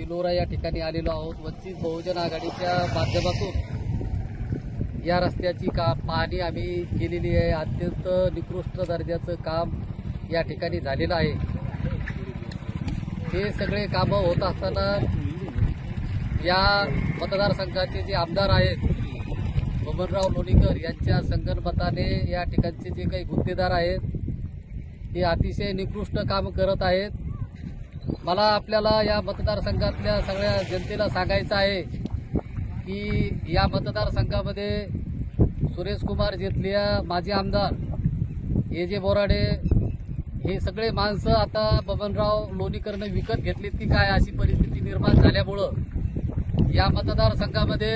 बिलोरा या ठिकाणी आलेलो आहोत। वंचित बहुजन आघाडीच्या माध्यमातून या रस्त्याची पाहणी आम्ही केलेली आहे। अत्यंत निकृष्ट दर्जाचं काम या ठिकाणी झालेलं आहे। हे सगळे कामं होत असताना या मतदारसंघाचे जे आमदार आहेत बबनराव लोणीकर यांच्या संगनमताने या ठिकाणचे जे काही गुत्तेदार आहेत ते अतिशय निकृष्ट काम करत आहेत। मला आपल्याला या मतदारसंघातल्या सगळ्या जनतेला सांगायचं आहे की या मतदारसंघामध्ये सुरेश कुमार जेतलिया, माजी आमदार ए.जे. बोराडे हे सगळे माणसं आता बबनराव लोणीकरने विकत घेतलीत की काय अशी परिस्थिती निर्माण झाल्यामुळं या मतदारसंघामध्ये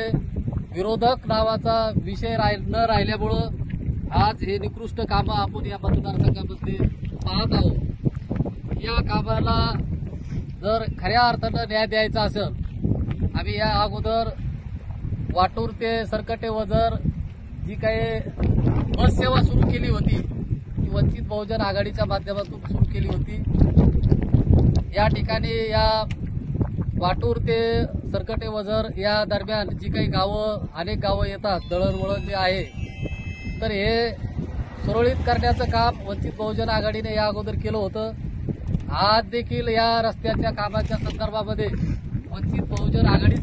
विरोधक नावाचा विषय न राहिल्यामुळं आज हे निकृष्ट कामं आपण या मतदारसंघामध्ये पाहत आहोत। या कामाला जर खऱ्या अर्थानं न्याय द्यायचा असेल, आम्ही या अगोदर वाटूर ते सरकटे वजर जी काही बस सेवा सुरू केली होती ती वंचित बहुजन आघाडीच्या माध्यमातून सुरू केली होती। या ठिकाणी या वाटूर ते सरकटे वजर या दरम्यान जी काही गावं अनेक गावं येतात, दळणवळण जे आहे, तर हे सुरळीत करण्याचं काम वंचित बहुजन आघाडीने या अगोदर केलं होतं। आज देखील या रस्त्याच्या कामाच्या संदर्भामध्ये वंचित बहुजन आघाडी